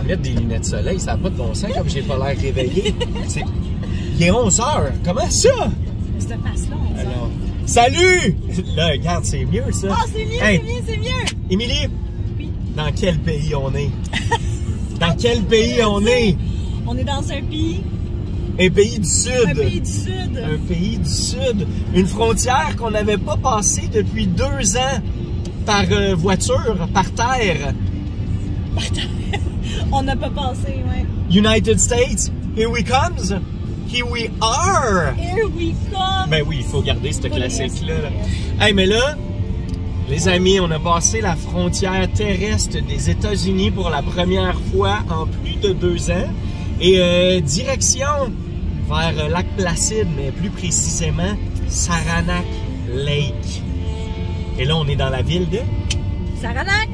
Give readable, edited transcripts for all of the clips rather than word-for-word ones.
mettre des lunettes de soleil, ça n'a pas de bon sens comme j'ai pas l'air réveillé. Il est 11h. Comment ça? Cette face-là, on alors, salut! Là, regarde, c'est mieux ça. Ah, c'est mieux, hey, c'est mieux, c'est mieux! Émilie, oui. Dans quel pays on est? Dans quel pays on est? On est dans un pays. Un pays du Sud. Un pays du Sud. Un pays du Sud. Une frontière qu'on n'avait pas passée depuis 2 ans par voiture, par terre. Par terre. On n'a pas passé, ouais. United States, here we comes. Here we are! Here we come! Ben oui, il faut garder ce classique-là. Hey, mais là, les amis, on a passé la frontière terrestre des États-Unis pour la première fois en plus de 2 ans. Et direction vers Lac Placide, mais plus précisément Saranac Lake. Et là, on est dans la ville de Saranac!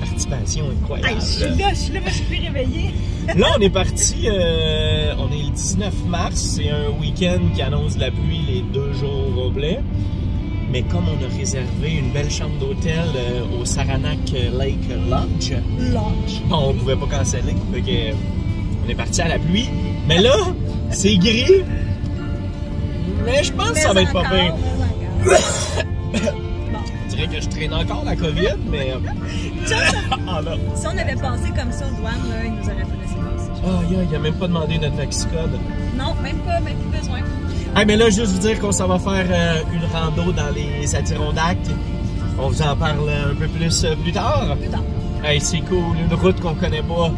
Participation incroyable. Hey, je suis là, moi je suis plus réveillée. Là, on est parti, on est le 19 mars, c'est un week-end qui annonce de la pluie les 2 jours au complet. Mais comme on a réservé une belle chambre d'hôtel au Saranac Lake Lodge, on pouvait pas canceller, fait que on est parti à la pluie. Mais là, c'est gris, mais je pense que ça va être pas pire. Je dirais que je traîne encore la COVID, mais... Si on avait passé comme ça aux douanes, là, ils nous auraient pas laissé passer. Ah, il a même pas demandé notre vaccicode. Non, même pas, même plus besoin. Hey, mais là, juste vous dire qu'on s'en va faire une rando dans les Adirondacks. On vous en parle un peu plus tard. Plus tard. Hey, c'est cool, une route qu'on connaît pas.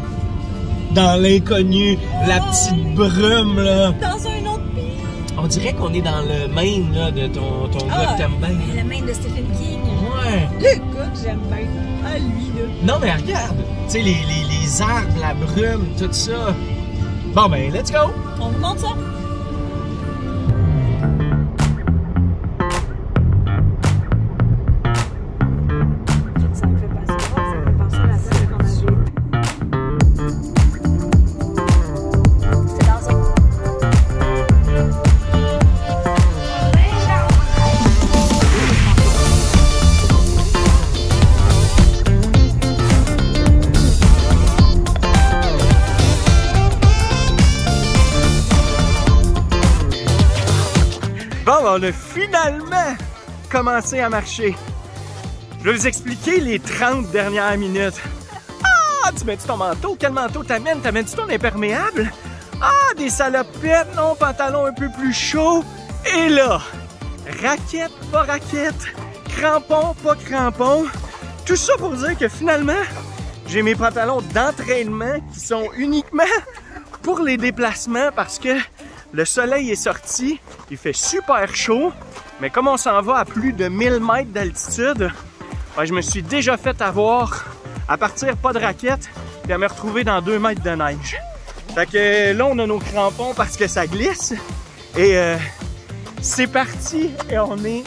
Dans l'inconnu, la petite brume, là. Dans un autre pays. On dirait qu'on est dans le Maine, là, de ton gars que t'aimes bien. Le Maine de Stephen King. Ouais. Le gars que j'aime bien. Ah, lui, là. Non, mais regarde, tu sais, les arbres, la brume, tout ça. Bon, ben, let's go! On vous montre ça? Ça me fait penser à la scène qu'on avait. C'est dans un... Bon, on a finalement commencé à marcher. Je vais vous expliquer les 30 dernières minutes. Ah, tu mets-tu ton manteau? Quel manteau t'amènes? T'amènes-tu ton imperméable? Ah, des salopettes, non, pantalon un peu plus chaud. Et là, raquette, pas raquette, crampon, pas crampon. Tout ça pour dire que finalement, j'ai mes pantalons d'entraînement qui sont uniquement pour les déplacements parce que le soleil est sorti, il fait super chaud, mais comme on s'en va à plus de 1000 mètres d'altitude, ben, je me suis déjà fait avoir à partir pas de raquette et à me retrouver dans 2 mètres de neige. Fait que là, on a nos crampons parce que ça glisse et c'est parti et on est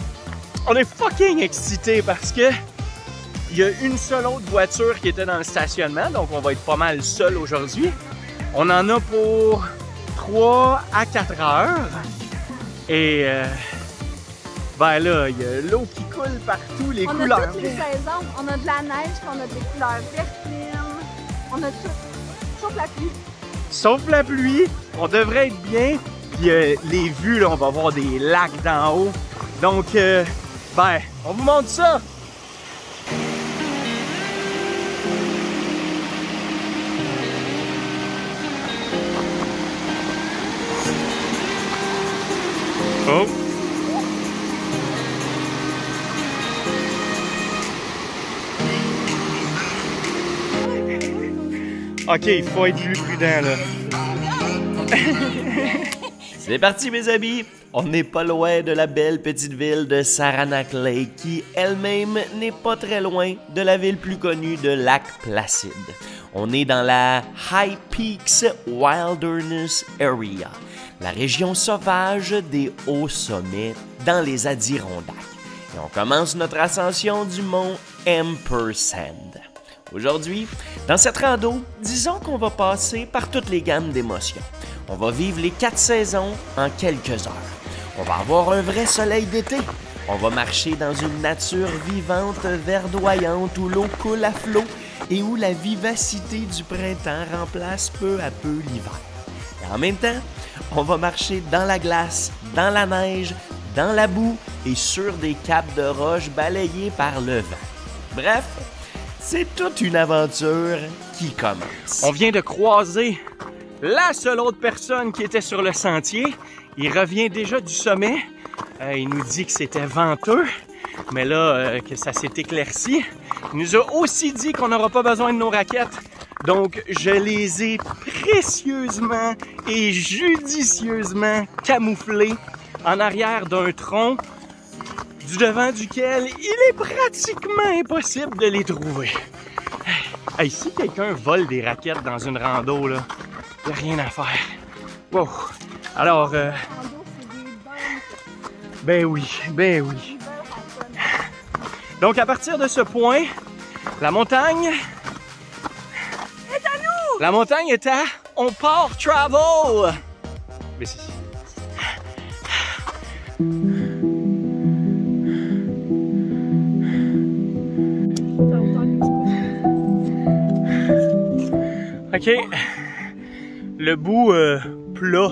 fucking excités parce que il y a une seule autre voiture qui était dans le stationnement, donc on va être pas mal seul aujourd'hui. On en a pour 3 à 4 heures. Et ben là, il y a l'eau qui coule partout, les couleurs. On a toutes les saisons. On a de la neige, puis on a des couleurs vertes. On a tout. Sauf la pluie. Sauf la pluie, on devrait être bien. Puis les vues, là, on va voir des lacs d'en haut. Donc, ben, on vous montre ça. Oh! Ok, il faut être plus prudent là. C'est parti mes amis! On n'est pas loin de la belle petite ville de Saranac Lake qui elle-même n'est pas très loin de la ville plus connue de Lac Placide. On est dans la High Peaks Wilderness Area, la région sauvage des hauts sommets dans les Adirondacks. Et on commence notre ascension du mont Ampersand. Aujourd'hui, dans cette rando, disons qu'on va passer par toutes les gammes d'émotions. On va vivre les 4 saisons en quelques heures. On va avoir un vrai soleil d'été. On va marcher dans une nature vivante, verdoyante, où l'eau coule à flot. et où la vivacité du printemps remplace peu à peu l'hiver. Et en même temps, on va marcher dans la glace, dans la neige, dans la boue et sur des capes de roche balayées par le vent. Bref, c'est toute une aventure qui commence. On vient de croiser la seule autre personne qui était sur le sentier. Il revient déjà du sommet. Il nous dit que c'était venteux, mais là, que ça s'est éclairci. Il nous a aussi dit qu'on n'aura pas besoin de nos raquettes. Donc, je les ai précieusement et judicieusement camouflés en arrière d'un tronc du devant duquel il est pratiquement impossible de les trouver. Hey, si quelqu'un vole des raquettes dans une rando, là, il n'y a rien à faire. Wow. Alors, ben oui. Donc, à partir de ce point, la montagne est à nous! La montagne est à On part travel! Mais c'est ici. OK. Le bout plat,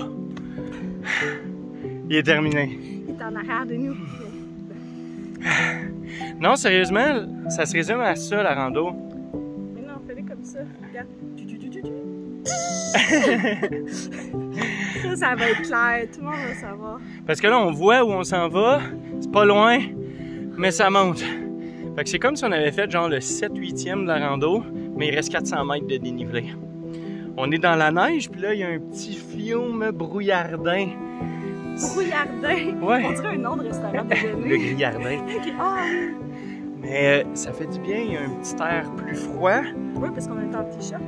il est terminé. Il est en arrière de nous. Non, sérieusement, ça se résume à ça, la rando. Mais non, fais-le comme ça. Regarde. Ça va être clair. Tout le monde va savoir. Parce que là, on voit où on s'en va. C'est pas loin, mais ça monte. Fait que c'est comme si on avait fait genre le 7/8e de la rando, mais il reste 400 mètres de dénivelé. On est dans la neige, puis là, il y a un petit fiume brouillardin. Brouillardin? Ouais. On dirait un nom de restaurant déjeuner. Le grillardin. Okay. Oh, oui. Mais ça fait du bien, il y a un petit air plus froid. Oui, parce qu'on est en t-shirt.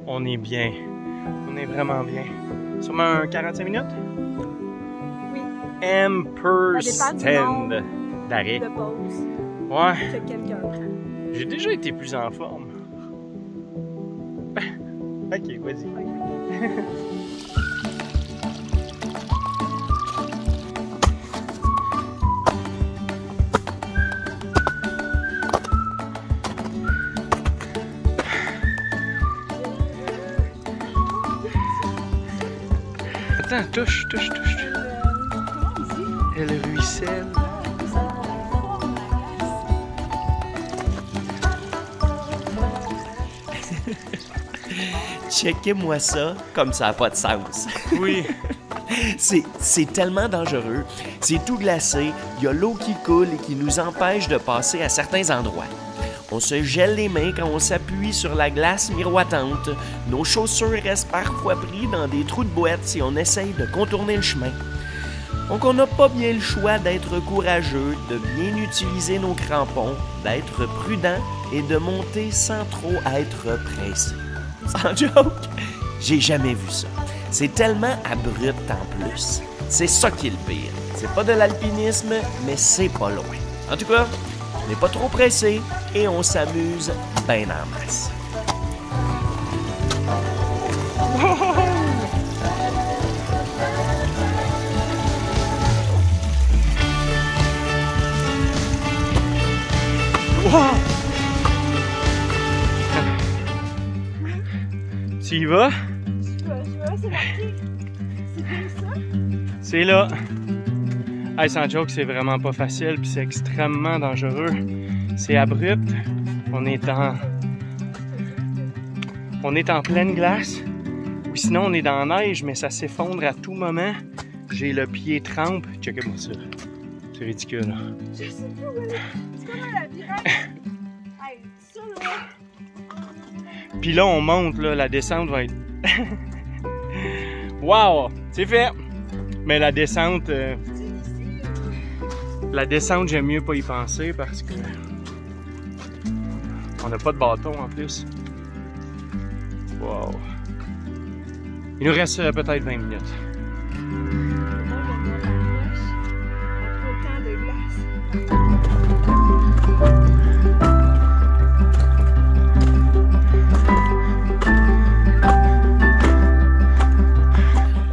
On est bien. On est vraiment bien. Sûrement un 45 minutes? Oui. Ampersand d'arrêt. De pause. Ouais. Que quelqu'un prend. J'ai déjà été plus en forme. Ok, vas-y. Attends, touche. Comment on dit? Elle ruisselle. Checkez-moi ça, comme ça n'a pas de sens. Oui. C'est tellement dangereux. C'est tout glacé, il y a l'eau qui coule et qui nous empêche de passer à certains endroits. On se gèle les mains quand on s'appuie sur la glace miroitante. Nos chaussures restent parfois prises dans des trous de boîte si on essaye de contourner le chemin. Donc on n'a pas bien le choix d'être courageux, de bien utiliser nos crampons, d'être prudent et de monter sans trop être pressé. Sans joke, j'ai jamais vu ça. C'est tellement abrupt en plus. C'est ça qui est le pire. C'est pas de l'alpinisme, mais c'est pas loin. En tout cas, on n'est pas trop pressé et on s'amuse bien en masse. Wow! Tu y vas? Je vois, c'est marqué. C'est bien ça? C'est là. Hey, sans joke, c'est vraiment pas facile, puis c'est extrêmement dangereux. C'est abrupt. On est en pleine glace. Ou sinon, on est dans la neige, mais ça s'effondre à tout moment. J'ai le pied trempe. Checkez-moi ça. C'est ridicule. Je sais pas où elle est. C'est comme un labyrinthe. Hey, ça là. Puis là, on monte, là, la descente va être... Wow! C'est fait! Mais la descente... j'aime mieux pas y penser parce que... On n'a pas de bâton en plus. Wow! Il nous reste peut-être 20 minutes.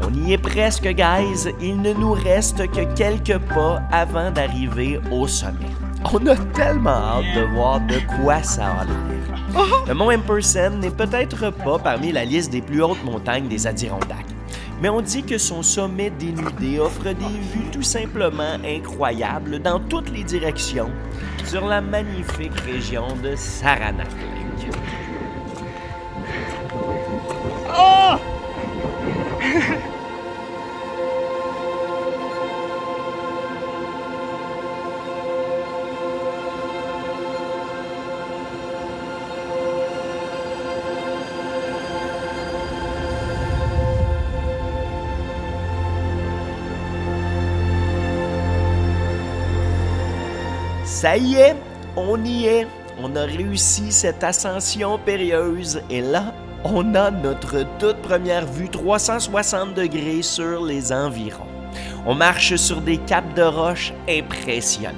On y est presque, guys. Il ne nous reste que quelques pas avant d'arriver au sommet. On a tellement hâte de voir de quoi ça a l'air. Le mont Ampersand n'est peut-être pas parmi la liste des plus hautes montagnes des Adirondacks, mais on dit que son sommet dénudé offre des vues tout simplement incroyables dans toutes les directions sur la magnifique région de Saranac Lake. Oh! Ça y est, on y est. On a réussi cette ascension périlleuse et là, on a notre toute première vue 360 degrés sur les environs. On marche sur des caps de roches impressionnants.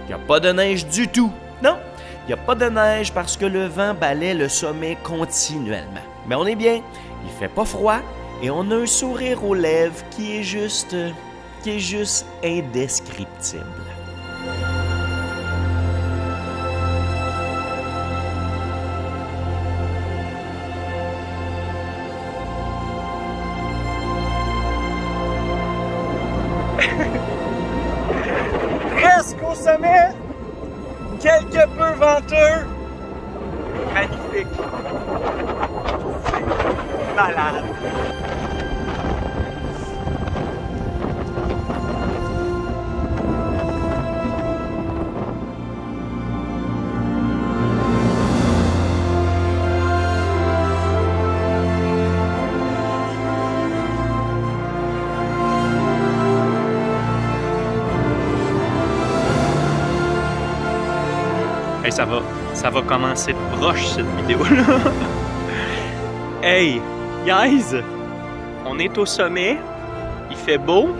Il n'y a pas de neige du tout. Non, il n'y a pas de neige parce que le vent balaie le sommet continuellement. Mais on est bien, il fait pas froid et on a un sourire aux lèvres qui est juste indescriptible. Presque au sommet, quelque peu venteux. Magnifique. Malade. Hey, ça va commencer de proche cette vidéo-là. Hey, guys, on est au sommet, il fait beau,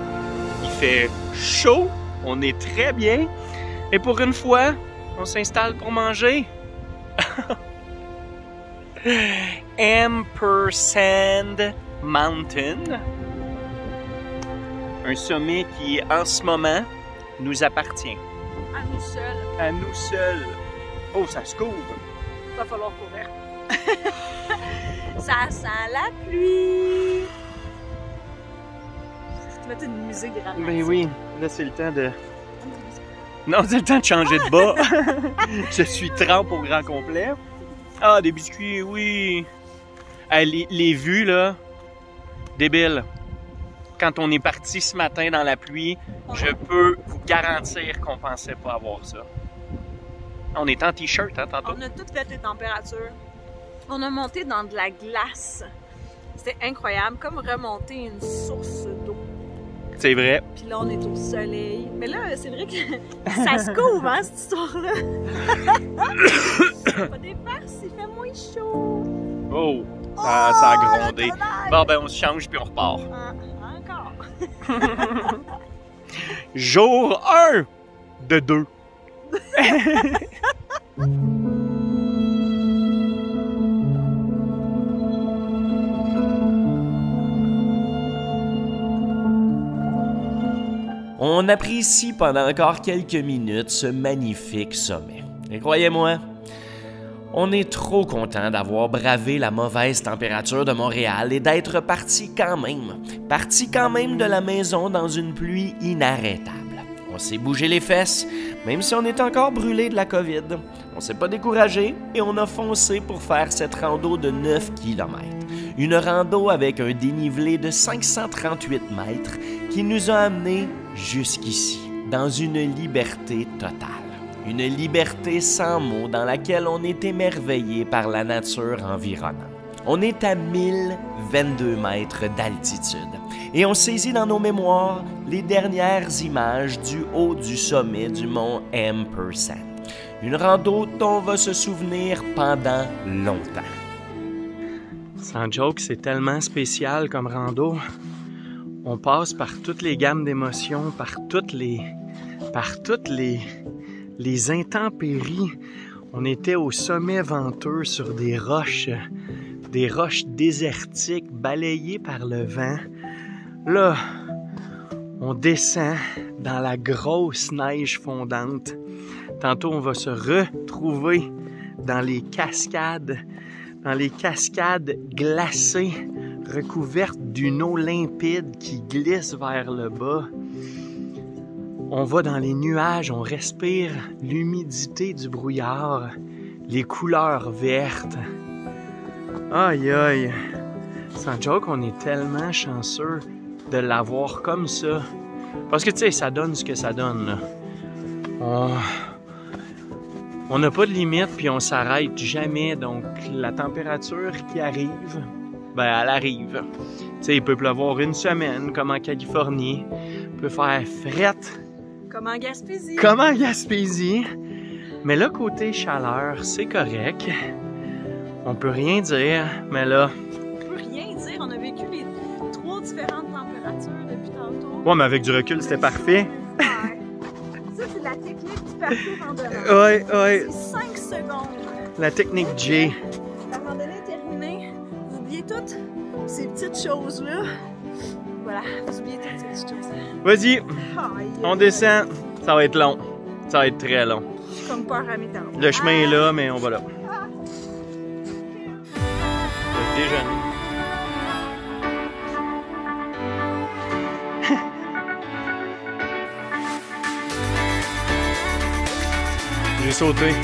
il fait chaud, on est très bien. Et pour une fois, on s'installe pour manger. Ampersand Mountain. Un sommet qui, en ce moment, nous appartient. À nous seuls. À nous seuls. Oh, ça se couvre. Va falloir courir. Ça sent la pluie. Tu mettais une musique dramatique. Ben oui, là c'est le temps de... Non, c'est le temps de changer de bas. Je suis trempe au grand complet. Ah, des biscuits, oui. Les vues, là, débile. Quand on est parti ce matin dans la pluie, je peux vous garantir qu'on pensait pas avoir ça. On est en t-shirt, hein, tantôt? On a toutes fait les températures. On a monté dans de la glace. C'était incroyable, comme remonter une source d'eau. C'est vrai. Puis là, on est au soleil. Mais là, c'est vrai que ça se couvre, hein, cette histoire-là. Pas des farces, il fait moins chaud. Oh, ça a grondé. Bon, ben, on se change puis on repart. Encore. Jour 1 de 2. On apprécie pendant encore quelques minutes ce magnifique sommet. Et croyez-moi, on est trop content d'avoir bravé la mauvaise température de Montréal et d'être parti quand même de la maison dans une pluie inarrêtable. On s'est bougé les fesses, même si on est encore brûlé de la COVID. On s'est pas découragé et on a foncé pour faire cette rando de 9 km. Une rando avec un dénivelé de 538 mètres qui nous a amenés jusqu'ici, dans une liberté totale. Une liberté sans mots dans laquelle on est émerveillé par la nature environnante. On est à 1022 mètres d'altitude et on saisit dans nos mémoires les dernières images du haut du sommet du mont Ampersand. Une rando dont on va se souvenir pendant longtemps. Sans joke, c'est tellement spécial comme rando. On passe par toutes les gammes d'émotions, par toutes les intempéries. On était au sommet venteux sur des roches désertiques balayées par le vent. Là, on descend dans la grosse neige fondante. Tantôt, on va se retrouver dans les cascades glacées, recouvertes d'une eau limpide qui glisse vers le bas. On va dans les nuages, on respire l'humidité du brouillard, les couleurs vertes. Aïe aïe! Sans joke, on est tellement chanceux de l'avoir comme ça. Parce que tu sais, ça donne ce que ça donne, là. On n'a pas de limite, puis on s'arrête jamais. Donc, la température qui arrive, ben, elle arrive. Tu sais, il peut pleuvoir une semaine, comme en Californie. Il peut faire frette. Comme en Gaspésie. Comme en Gaspésie. Mais là, côté chaleur, c'est correct. On peut rien dire, mais là... On peut rien dire. On a vécu les 3 différentes températures depuis tantôt. Ouais, mais avec du recul, c'était parfait. Ouais. Ça, c'est la technique du parcours randonneur. Ouais. C'est 5 secondes. La technique J. La randonnée est terminée. Vous oubliez toutes ces petites choses-là. Voilà, vous oubliez toutes ces petites choses-là. Vas-y, on descend. Ça va être long. Ça va être très long. J'ai comme peur à mes temps. Le chemin est là, mais on va là. Déjeuner. J'ai sauté.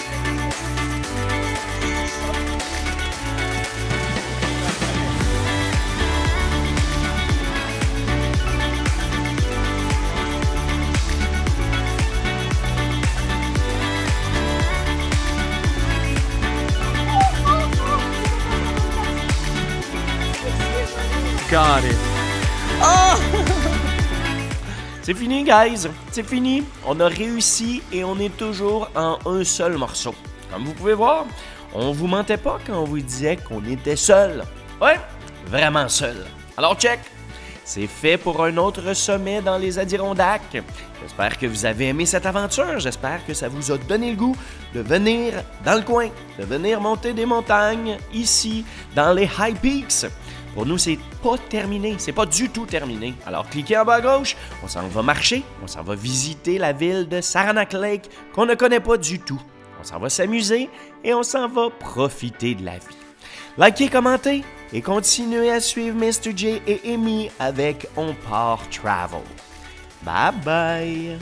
Got it. Oh! C'est fini, guys. C'est fini. On a réussi et on est toujours en un seul morceau. Comme vous pouvez voir, on vous mentait pas quand on vous disait qu'on était seul. Ouais, vraiment seul. Alors, check. C'est fait pour un autre sommet dans les Adirondacks. J'espère que vous avez aimé cette aventure. J'espère que ça vous a donné le goût de venir dans le coin, de venir monter des montagnes ici, dans les High Peaks. Pour nous, c'est pas terminé. C'est pas du tout terminé. Alors, cliquez en bas à gauche. On s'en va marcher. On s'en va visiter la ville de Saranac Lake qu'on ne connaît pas du tout. On s'en va s'amuser et on s'en va profiter de la vie. Likez, commentez et continuez à suivre Mr. J et Amy avec On Part Travel. Bye bye!